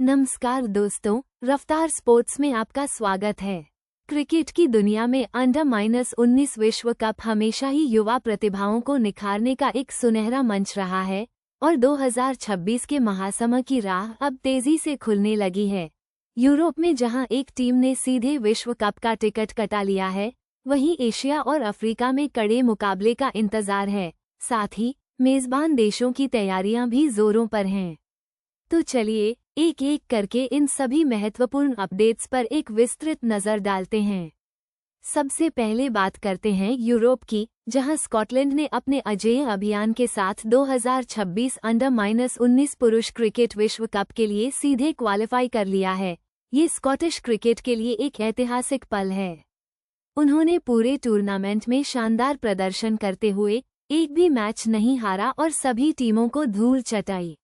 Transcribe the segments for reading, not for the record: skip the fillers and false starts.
नमस्कार दोस्तों, रफ्तार स्पोर्ट्स में आपका स्वागत है। क्रिकेट की दुनिया में अंडर-19 विश्व कप हमेशा ही युवा प्रतिभाओं को निखारने का एक सुनहरा मंच रहा है और 2026 के महासमर की राह अब तेजी से खुलने लगी है। यूरोप में जहां एक टीम ने सीधे विश्व कप का टिकट कटा लिया है, वहीं एशिया और अफ्रीका में कड़े मुकाबले का इंतजार है। साथ ही मेजबान देशों की तैयारियां भी जोरों पर हैं। तो चलिए एक एक करके इन सभी महत्वपूर्ण अपडेट्स पर एक विस्तृत नज़र डालते हैं। सबसे पहले बात करते हैं यूरोप की, जहां स्कॉटलैंड ने अपने अजेय अभियान के साथ 2026 अंडर-19 पुरुष क्रिकेट विश्व कप के लिए सीधे क्वालिफाई कर लिया है। ये स्कॉटिश क्रिकेट के लिए एक ऐतिहासिक पल है। उन्होंने पूरे टूर्नामेंट में शानदार प्रदर्शन करते हुए एक भी मैच नहीं हारा और सभी टीमों को धूल चटाई।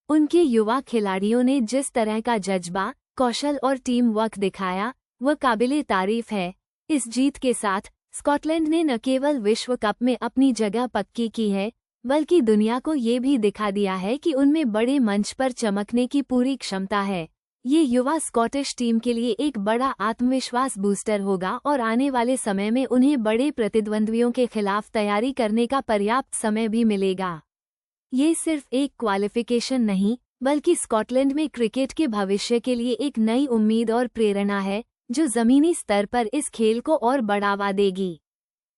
उनके युवा खिलाड़ियों ने जिस तरह का जज्बा, कौशल और टीम वर्क दिखाया, वह काबिले तारीफ है। इस जीत के साथ स्कॉटलैंड ने न केवल विश्व कप में अपनी जगह पक्की की है, बल्कि दुनिया को ये भी दिखा दिया है कि उनमें बड़े मंच पर चमकने की पूरी क्षमता है। ये युवा स्कॉटिश टीम के लिए एक बड़ा आत्मविश्वास बूस्टर होगा और आने वाले समय में उन्हें बड़े प्रतिद्वंद्वियों के खिलाफ तैयारी करने का पर्याप्त समय भी मिलेगा। ये सिर्फ एक क्वालिफिकेशन नहीं, बल्कि स्कॉटलैंड में क्रिकेट के भविष्य के लिए एक नई उम्मीद और प्रेरणा है, जो ज़मीनी स्तर पर इस खेल को और बढ़ावा देगी।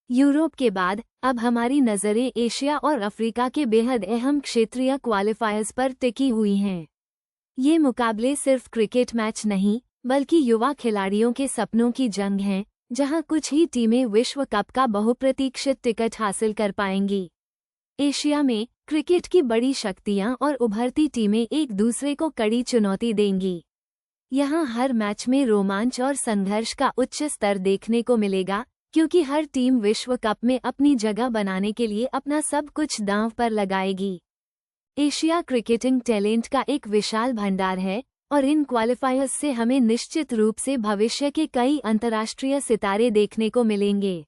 यूरोप के बाद अब हमारी नज़रें एशिया और अफ्रीका के बेहद अहम क्षेत्रीय क्वालिफायर्स पर टिकी हुई हैं। ये मुकाबले सिर्फ क्रिकेट मैच नहीं, बल्कि युवा खिलाड़ियों के सपनों की जंग हैं, जहां कुछ ही टीमें विश्व कप का बहुप्रतीक्षित टिकट हासिल कर पाएंगी। एशिया में क्रिकेट की बड़ी शक्तियां और उभरती टीमें एक दूसरे को कड़ी चुनौती देंगी। यहां हर मैच में रोमांच और संघर्ष का उच्च स्तर देखने को मिलेगा, क्योंकि हर टीम विश्व कप में अपनी जगह बनाने के लिए अपना सब कुछ दांव पर लगाएगी। एशिया क्रिकेटिंग टैलेंट का एक विशाल भंडार है और इन क्वालिफायर्स से हमें निश्चित रूप से भविष्य के कई अंतर्राष्ट्रीय सितारे देखने को मिलेंगे।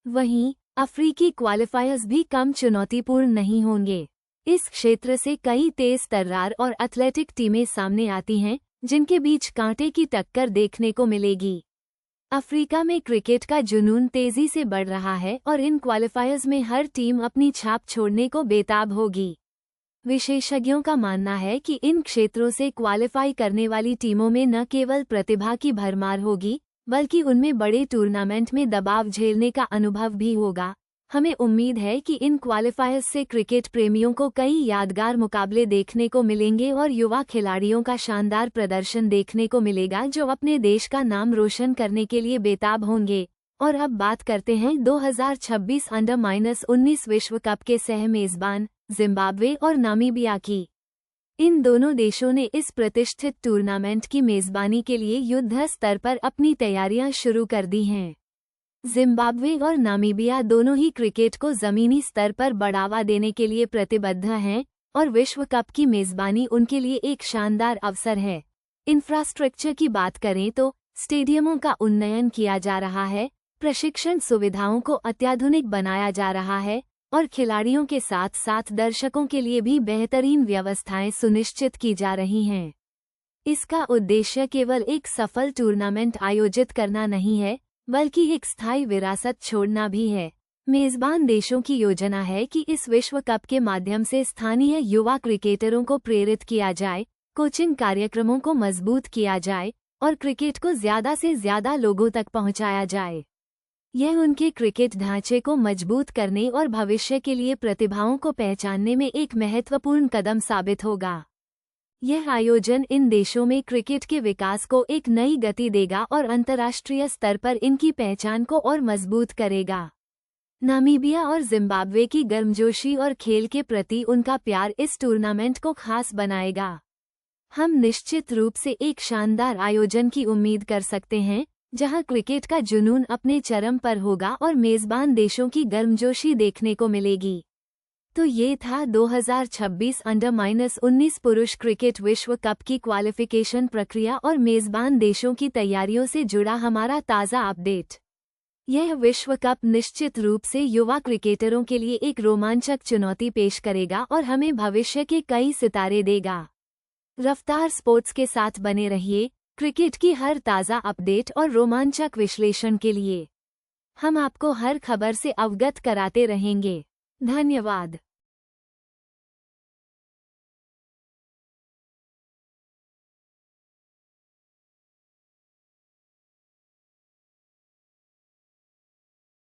वहीं अफ्रीकी क्वालिफायर्स भी कम चुनौतीपूर्ण नहीं होंगे। इस क्षेत्र से कई तेज तर्रार और एथलेटिक टीमें सामने आती हैं, जिनके बीच कांटे की टक्कर देखने को मिलेगी। अफ्रीका में क्रिकेट का जुनून तेजी से बढ़ रहा है और इन क्वालिफायर्स में हर टीम अपनी छाप छोड़ने को बेताब होगी। विशेषज्ञों का मानना है कि इन क्षेत्रों से क्वालिफाई करने वाली टीमों में न केवल प्रतिभा की भरमार होगी, बल्कि उनमें बड़े टूर्नामेंट में दबाव झेलने का अनुभव भी होगा। हमें उम्मीद है कि इन क्वालिफायर्स से क्रिकेट प्रेमियों को कई यादगार मुकाबले देखने को मिलेंगे और युवा खिलाड़ियों का शानदार प्रदर्शन देखने को मिलेगा, जो अपने देश का नाम रोशन करने के लिए बेताब होंगे। और अब बात करते हैं 2026 अंडर-19 विश्व कप के सह मेजबान जिम्बाब्वे और नामीबिया की। इन दोनों देशों ने इस प्रतिष्ठित टूर्नामेंट की मेजबानी के लिए युद्ध स्तर पर अपनी तैयारियां शुरू कर दी हैं। जिम्बाब्वे और नामीबिया दोनों ही क्रिकेट को ज़मीनी स्तर पर बढ़ावा देने के लिए प्रतिबद्ध हैं और विश्व कप की मेजबानी उनके लिए एक शानदार अवसर है। इंफ्रास्ट्रक्चर की बात करें तो स्टेडियमों का उन्नयन किया जा रहा है, प्रशिक्षण सुविधाओं को अत्याधुनिक बनाया जा रहा है और खिलाड़ियों के साथ साथ दर्शकों के लिए भी बेहतरीन व्यवस्थाएं सुनिश्चित की जा रही हैं। इसका उद्देश्य केवल एक सफल टूर्नामेंट आयोजित करना नहीं है, बल्कि एक स्थायी विरासत छोड़ना भी है। मेजबान देशों की योजना है कि इस विश्व कप के माध्यम से स्थानीय युवा क्रिकेटरों को प्रेरित किया जाए, कोचिंग कार्यक्रमों को मजबूत किया जाए और क्रिकेट को ज़्यादा से ज़्यादा लोगों तक पहुंचाया जाए। यह उनके क्रिकेट ढांचे को मजबूत करने और भविष्य के लिए प्रतिभाओं को पहचानने में एक महत्वपूर्ण कदम साबित होगा। यह आयोजन इन देशों में क्रिकेट के विकास को एक नई गति देगा और अंतर्राष्ट्रीय स्तर पर इनकी पहचान को और मजबूत करेगा। नामीबिया और जिम्बाब्वे की गर्मजोशी और खेल के प्रति उनका प्यार इस टूर्नामेंट को खास बनाएगा। हम निश्चित रूप से एक शानदार आयोजन की उम्मीद कर सकते हैं, जहां क्रिकेट का जुनून अपने चरम पर होगा और मेजबान देशों की गर्मजोशी देखने को मिलेगी। तो ये था 2026 अंडर-19 पुरुष क्रिकेट विश्व कप की क्वालिफिकेशन प्रक्रिया और मेजबान देशों की तैयारियों से जुड़ा हमारा ताज़ा अपडेट। यह विश्व कप निश्चित रूप से युवा क्रिकेटरों के लिए एक रोमांचक चुनौती पेश करेगा और हमें भविष्य के कई सितारे देगा। रफ्तार स्पोर्ट्स के साथ बने रहिए, क्रिकेट की हर ताज़ा अपडेट और रोमांचक विश्लेषण के लिए। हम आपको हर खबर से अवगत कराते रहेंगे। धन्यवाद।